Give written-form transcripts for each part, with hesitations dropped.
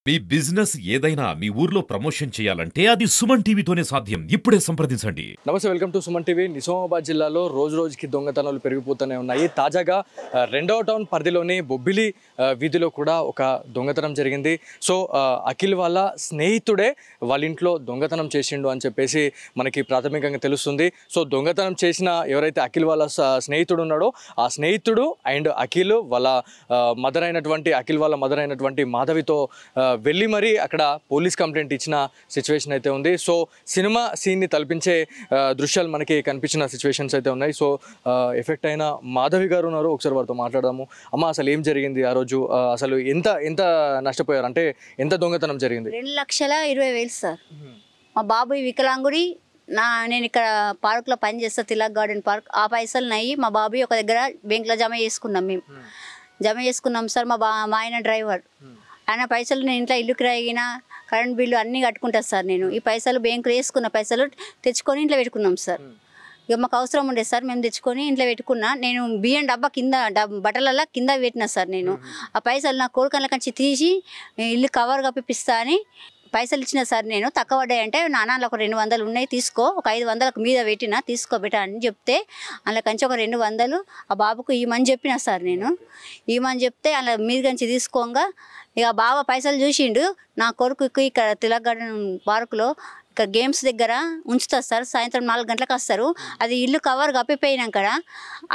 మీ business ఏదైనా మీ ఊర్లో promotion చేయాలంటే అది సుమన్ టీవీతోనే సాధ్యం. ఇప్పుడే సంప్రదించండి. నమస్తే, welcome to Suman TV. Nizamabad జిల్లాలో రోజు రోజుకి దొంగతనాలు పెరిగిపోతూనే ఉన్నాయి. తాజాగా రెండవ టౌన్ పరిధిలోని బొబ్బిలి వీధిలో కూడా ఒక దొంగతనం జరిగింది. సో అఖిల్ వాళ్ళ స్నేహితుడే వాళ్ళ ఇంట్లో దొంగతనం చేసిండు అని చెప్పేసి మనకి ప్రాథమికంగా తెలుస్తుంది. సో దొంగతనం చేసిన ఎవరైతే అఖిల్ వాళ్ళ స్నేహితుడు ఉన్నాడో ఆ స్నేహితుడు అండ్ అఖిల్ వాళ్ళ మదర్ అయినటువంటి మాధవితో వెళ్ళి మరి అక్కడ పోలీస్ కంప్లైంట్ ఇచ్చిన సిచ్యువేషన్ అయితే ఉంది. సో సినిమా సీన్ని తలపించే దృశ్యాలు మనకి కనిపించిన సిచ్యువేషన్స్ అయితే ఉన్నాయి. సో ఎఫెక్ట్ అయిన మాధవి గారు ఉన్నారు, ఒకసారి వారితో మాట్లాడదాము. అమ్మ, అసలు ఏం జరిగింది ఆ రోజు? అసలు ఎంత నష్టపోయారు? అంటే ఎంత దొంగతనం జరిగింది? 2,20,000 సార్. మా బాబు వికలాంగుడి నేను ఇక్కడ పార్క్లో పని చేస్తా, తిలక్ గార్డెన్ పార్క్. ఆ పైసలు నయ్యి మా బాబు ఒక దగ్గర బ్యాంక్లో జమ చేసుకున్నాం సార్. మా ఆయన డ్రైవర్, ఆయన పైసలు నేను ఇంట్లో ఇల్లు కిరాయినా కరెంట్ బిల్లు అన్నీ కట్టుకుంటాను సార్. నేను ఈ పైసలు బ్యాంకులో వేసుకున్న పైసలు తెచ్చుకొని ఇంట్లో పెట్టుకున్నాం సార్. ఇక మాకు అవసరం ఉండే సార్, మేము తెచ్చుకొని ఇంట్లో పెట్టుకున్నా. నేను బియ్యం డబ్బా బట్టలల్లా కింద పెట్టినా సార్. నేను ఆ పైసలు నా కొడుకన్ల కంచి తీసి ఇల్లు కవర్ కప్పిస్తా అని పైసలు ఇచ్చిన సార్. నేను తక్కువ పడ్డాయంటే నాన్నలో ఒక 200 ఉన్నాయి, తీసుకో, ఒక 500 మీద పెట్టినా తీసుకోబెట్ట అని చెప్తే అందులో కంచి ఒక 200 ఆ బాబుకు ఇవ్వమని చెప్పిన సార్. నేను ఇవ్వమని చెప్తే అలా మీద కంచి తీసుకోగా ఇక బాబా పైసలు చూసిండు. నా కొడుకుకి ఇక్కడ తిలక్ గార్డెన్ పార్కులో ఇక్కడ గేమ్స్ దగ్గర ఉంచుతారు సార్. సాయంత్రం 4 గంటలకు వస్తారు. అది ఇల్లు కవర్ కప్పిపోయినాక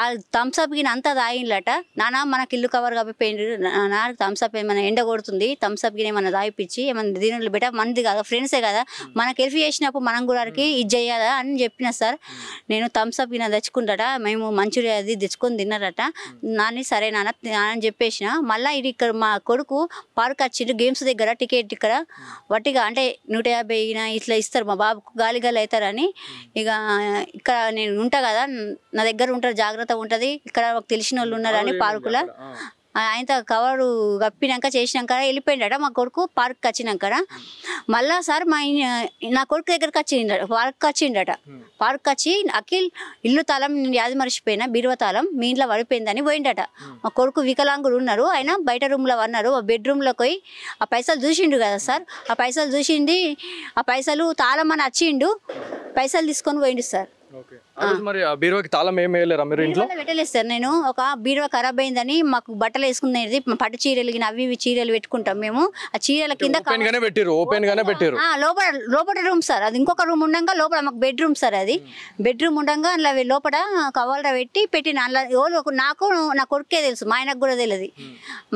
ఆ థమ్స్అప్కి అంతా తాగిందట. నాన్న మనకి ఇల్లు కవర్ కప్పిపోయింది, నాన్న థమ్స్అప్ ఏమైనా ఎండ కొడుతుంది, థమ్స్అప్కి ఏమైనా తాగిపించి ఏమైనా దీనిలో బెట మనది కదా, ఫ్రెండ్సే కదా, మనకి హెల్ప్ చేసినప్పుడు మనం కూడా ఇది చేయాలా అని చెప్పిన సార్. నేను థమ్స్అప్కి నా తెచ్చుకుంటాట, మేము మంచూరియా అది తెచ్చుకొని తిన్నారట. నాన్న సరే నాన్న అని చెప్పేసిన. మళ్ళీ ఇది ఇక్కడ మా కొడుకు పార్క్ వచ్చిండు, గేమ్స్ దగ్గర టికెట్ ఇక్కడ వట్టిగా అంటే 150 ఇట్లా ఇస్తారు మా బాబుకు, గాలి అవుతారని. ఇక ఇక్కడ నేను ఉంటా కదా, నా దగ్గర ఉంటారు, జాగ్రత్త ఉంటుంది. ఇక్కడ తెలిసిన వాళ్ళు ఉన్నారని పార్కులో ఆయనతో కవరు కప్పినాక చేసినాక వెళ్ళిపోయిందట. మా కొడుకు పార్క్కి వచ్చినాక మళ్ళా సార్ నా కొడుకు దగ్గరికి వచ్చిండట. పార్క్ వచ్చి అఖిల్ ఇల్లు తాళం నేను యాది మర్చిపోయినా, బీరువా తాళం మీ ఇంట్లో పడిపోయిందని పోయిండట. మా కొడుకు వికలాంగుడు ఉన్నారు, ఆయన బయట రూమ్లో ఉన్నారు. ఆ బెడ్రూమ్లోకి పోయి ఆ పైసలు చూసిండు కదా సార్. ఆ పైసలు చూసింది, ఆ పైసలు తాళం అని వచ్చిండు, పైసలు తీసుకొని పోయిండు సార్. మరి బీరువాకి తాళం ఏం వేయలేరా మీరు? ఇంట్లో పెట్టలేదు సార్. నేను ఒక బీరువా ఖరాబ్ అయిందని మాకు బట్టలు వేసుకునేది, పట్టు చీరలు అవి చీరలు పెట్టుకుంటాం మేము. ఆ చీరల కింద ఓపెన్ గానే పెట్టారు. లోపల రూమ్ సార్, అది ఇంకొక రూమ్ ఉండగా లోపల మాకు బెడ్రూమ్ సార్. అది బెడ్రూమ్ ఉండగా అందులో లోపల కవర్లో పెట్టిన. అందులో నాకు నా కొడుకే తెలుసు, మా ఆయనకు కూడా తెలియదు.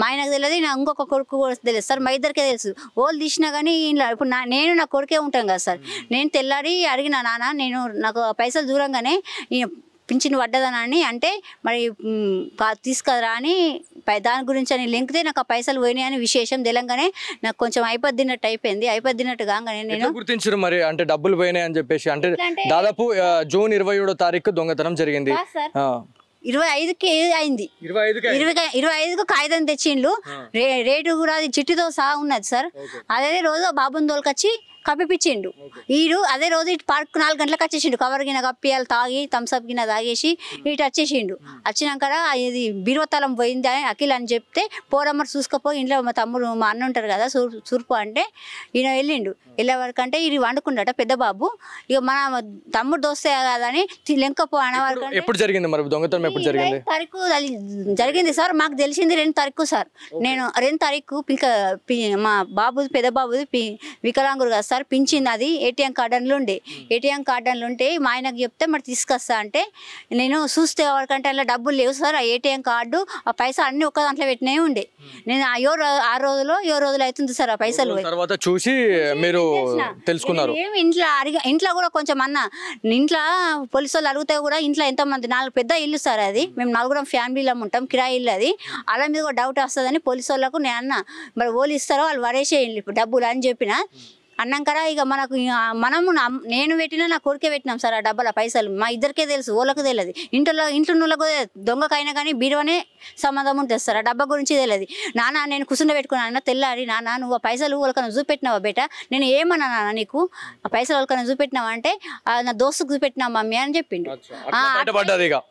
మా ఆయనకు తెలియదు, నా ఇంకొక కొడుకు కూడా తెలియదు సార్. మా ఇద్దరికే తెలుసు. ఓళ్ళు తీసినా కానీ ఇప్పుడు నేను నా కొడుకే ఉంటాం కదా సార్. నేను తెల్లారి అడిగిన, నాన్న నేను నాకు పైసలు దూరంగానే పింఛను పడ్డదనని అంటే మరి తీసుకురా అని దాని గురించి అని లింక్తే నాకు ఆ పైసలు పోయినాయని విశేషం తెలంగానే నాకు కొంచెం అయిపోద్దినట్టు కాగానే నేను గుర్తించారు. మరి అంటే డబ్బులు పోయినాయి అని చెప్పేసి అంటే దాదాపు జూన్ 27వ తారీఖు దొంగతనం జరిగింది. 25కి అయింది. 25కు కాగితం తెచ్చిండ్లు, రేటు కూడా అది చిట్టితో సహా ఉన్నది సార్. అదే రోజు బాబుని తోలుకొచ్చి కప్పిపించిండు. అదే రోజు ఇటు పార్క్ 4 గంటలకు వచ్చేసిండు. కవర్ గిన్నె కప్పియాలి తాగి థమ్స్అప్ గిన్నె తాగేసి ఇటు వచ్చేసిండు. వచ్చినాక ఇది బీరువతలం పోయింది అఖిల్ అని చెప్తే, పోరమ్మరు చూసుకోపోయి ఇంట్లో మా తమ్ముడు మా అన్న ఉంటారు కదా సూర్పు అంటే ఈయన వెళ్ళిండు. వెళ్ళే వరకు అంటే ఇది వండుకుండట పెద్ద బాబు. ఇక మన తమ్ముడు దోస్తే కదా అని లెంకపో అనే వరకు. ఎప్పుడు జరిగింది మరి దొంగతనం? ఎప్పుడు జరిగింది? 2 తారీఖు జరిగింది సార్. మాకు తెలిసింది 2 తారీఖు సార్. నేను 2 తారీఖు మా బాబుది పెద్ద బాబుది వికలాంగుడు కదా సార్, పింఛింది. అది ఏటీఎం కార్డన్లు ఉంటే మా ఆయనకు చెప్తే మరి తీసుకొస్తా అంటే నేను చూస్తే ఎవరికంటే అలా డబ్బులు లేవు సార్. ఆ ఏటీఎం కార్డు ఆ పైసలు అన్ని ఒక్క దాంట్లో పెట్టినవి ఉండే. నేను 7 రోజులు అవుతుంది సార్. ఆ పైసలు తర్వాత చూసి మీరు తెలుసుకున్నారు. ఇంట్లో కూడా కొంచెం అన్న, ఇంట్లో పోలీసు వాళ్ళు అడిగితే కూడా ఇంట్లో ఎంతమంది 4 పెద్ద ఇల్లు సార్. అది మేము 4 ఫ్యామిలీలో ఉంటాం, కిరాయి ఇల్లు. అది అలా మీద కూడా డౌట్ వస్తుందని పోలీసు వాళ్ళకు నేను అన్న, మరి వాళ్ళు ఇస్తారో వాళ్ళు వరేసేయండి డబ్బులు అని చెప్పిన. అన్నాక ఇక మనకు నేను పెట్టినా నా కొడుకే పెట్టినాం సార్ ఆ డబ్బాల పైసలు మా ఇద్దరికే తెలుసు వాళ్ళకు తెలియదు ఇంట్లో వాళ్ళకు దొంగకైనా కానీ బీరువనే సంబంధం ఉంటుంది సార్ ఆ డబ్బా గురించి తెలియదు నాన్న నేను కుసుండ పెట్టుకున్నాను తెల్లారి నాన్న నువ్వు ఆ పైసలు వాళ్ళకన్నా చూపెట్టినావా బేట నేను ఏమన్నా నాన్న నీకు ఆ పైసలు వాళ్ళకన్నా చూపెట్టినావా అంటే నా దోస్తుకు చూపెట్టినా మమ్మీ అని చెప్పిండు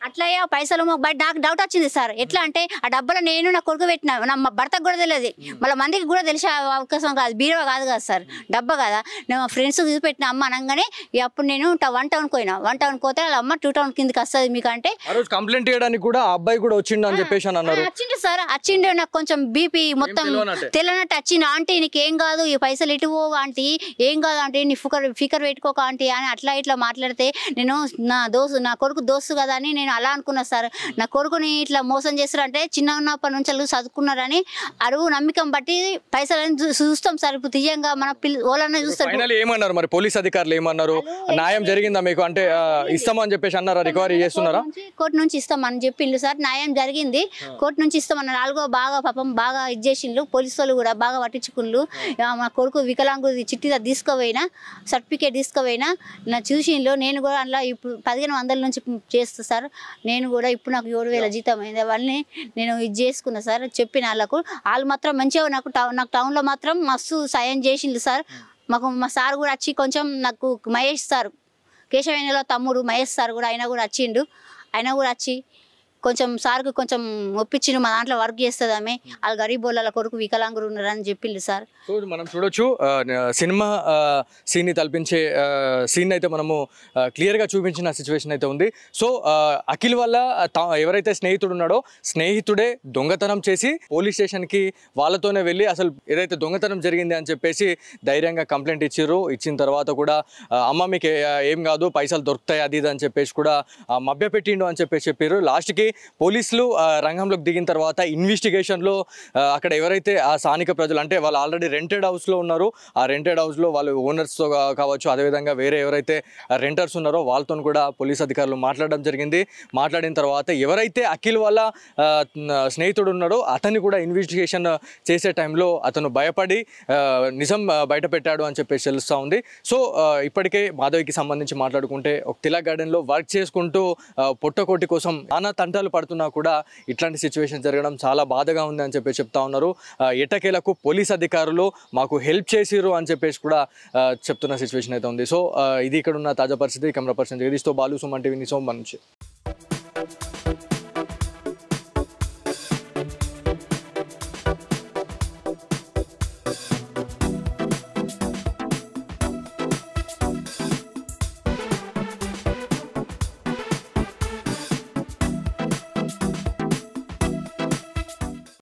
అట్లా ఆ పైసలు నాకు డౌట్ వచ్చింది సార్ ఎట్లా అంటే ఆ డబ్బాలో నేను నా కొడుకు పెట్టినా నా భర్తకు కూడా తెలియదు మళ్ళీ మందికి కూడా తెలిసే అవకాశం కాదు బీరువా కాదు కదా సార్ డబ్బా కదా నేను మా ఫ్రెండ్స్ చూపెట్టిన అమ్మ అనగానే అప్పుడు నేను 1 టౌన్ పోయినా 1 టౌన్ పోతే వాళ్ళ అమ్మ 2 టౌన్ కిందకి వస్తుంది మీకు అంటే కంప్లైంట్ చేయడానికి కూడా అబ్బాయి కూడా వచ్చిండు అని చెప్పేసి అన్నారు వచ్చిండు సార్ వచ్చిండు నాకు కొంచెం బీపీ మొత్తం తెలియనట్టు వచ్చింది ఆంటీ నీకు ఏం కాదు ఈ పైసలు ఇటు పో ఆంటీ ఏం కాదు ఆంటీ నీ ఫికర్ పెట్టుకోక ఆంటీ అని అట్లా ఇట్లా మాట్లాడితే నేను నా కొడుకు దోస్తు కదా అని నేను అలా అనుకున్నా సార్ నా కొడుకుని ఇట్లా మోసం చేస్తారు అంటే చిన్న ఉన్నప్పటి నుంచి వాళ్ళు చదువుకున్నారని అరువు నమ్మకం బట్టి పైసలు చూస్తాం సార్ ఇప్పుడు తీయంగా మన వాళ్ళనే చూస్తారు ఏమన్నారు మరి పోలీస్ అధికారులు ఏమన్నారు న్యాయం జరిగిందా మీకు అంటే ఇస్తామని చెప్పేసి అన్నారా రికవరీ చేస్తున్నారా కోర్టు నుంచి ఇస్తామని చెప్పిండు సార్ న్యాయం జరిగింది కోర్టు నుంచి ఇస్తామన్నారు నాలుగో బాగా పాపం బాగా ఇది చేసిండ్రు పోలీసు వాళ్ళు కూడా బాగా పట్టించుకుండ్రు మా కొడుకు వికలాంగుది చిట్టి తీసుకుపోయినా సర్టిఫికేట్ తీసుకుపోయినా నా చూసిండ్రు నేను కూడా అందులో ఇప్పుడు 1500 నుంచి చేస్తా సార్ నేను కూడా ఇప్పుడు నాకు 7000 జీతం అయింది వాళ్ళని నేను ఇది చేసుకున్నా సార్ చెప్పిన వాళ్ళకు వాళ్ళు మాత్రం మంచిగా నాకు టౌన్లో మాత్రం మస్తు సాయం చేసిండ్రు సార్ మా సార్ కూడా వచ్చి కొంచెం నాకు మహేష్ సార్ కేశవేణిలో తమ్ముడు మహేష్ సార్ కూడా ఆయన కూడా వచ్చిండు ఆయన కూడా వచ్చి కొంచెం సార్కి కొంచెం ఒప్పించిండు మా దాంట్లో వర్క్ చేస్తుంది ఆమె వాళ్ళు గరీబ్ వాళ్ళ కొడుకు వికలాంగులు ఉన్నారని చెప్పిండు సార్ మనం చూడొచ్చు సినిమా సీన్ని తలపించే సీన్ అయితే మనము క్లియర్గా చూపించిన సిచ్యువేషన్ అయితే ఉంది సో అఖిల్ వల్ల ఎవరైతే స్నేహితుడు ఉన్నాడో స్నేహితుడే దొంగతనం చేసి పోలీస్ స్టేషన్కి వాళ్ళతోనే వెళ్ళి అసలు ఏదైతే దొంగతనం జరిగింది అని చెప్పేసి ధైర్యంగా కంప్లైంట్ ఇచ్చిన తర్వాత కూడా అమ్మ మీకు ఏం కాదు పైసలు దొరుకుతాయి అది ఇది అని చెప్పేసి కూడా మభ్యపెట్టిండు అని చెప్పారు లాస్ట్కి పోలీసులు రంగంలోకి దిగిన తర్వాత ఇన్వెస్టిగేషన్లో అక్కడ ఎవరైతే ఆ స్థానిక ప్రజలు అంటే వాళ్ళు ఆల్రెడీ రెంటెడ్ హౌస్లో ఉన్నారు ఆ రెంటెడ్ హౌస్లో వాళ్ళు ఓనర్స్తో కావచ్చు అదేవిధంగా వేరే ఎవరైతే రెంటర్స్ ఉన్నారో వాళ్ళతో కూడా పోలీస్ అధికారులు మాట్లాడడం జరిగింది మాట్లాడిన తర్వాత ఎవరైతే అఖిల్ వాళ్ళ స్నేహితుడు ఉన్నాడో అతన్ని కూడా ఇన్వెస్టిగేషన్ చేసే టైంలో అతను భయపడి నిజం బయట పెట్టాడు అని చెప్పేసి తెలుస్తూ ఉంది సో ఇప్పటికే మాధవికి సంబంధించి మాట్లాడుకుంటే ఒక తిలక్ గార్డెన్లో వర్క్ చేసుకుంటూ పొట్టకోటి కోసం నానా తంటాలు పడుతున్నా కూడా ఇట్లాంటి సిచ్యువేషన్ జరగడం చాలా బాధగా ఉంది అని చెప్పేసి చెప్తా ఉన్నారు ఎట్టకేలకు పోలీస్ అధికారులు మాకు హెల్ప్ చేసిరు అని చెప్పేసి కూడా చెప్తున్న సిచ్యువేషన్ అయితే ఉంది సో ఇది ఇక్కడ ఉన్న తాజా పరిస్థితి కెమెరా పర్సన్ జగదీష్తో బాలు సుమన్ టీవీ నిజామాబాద్ నుంచి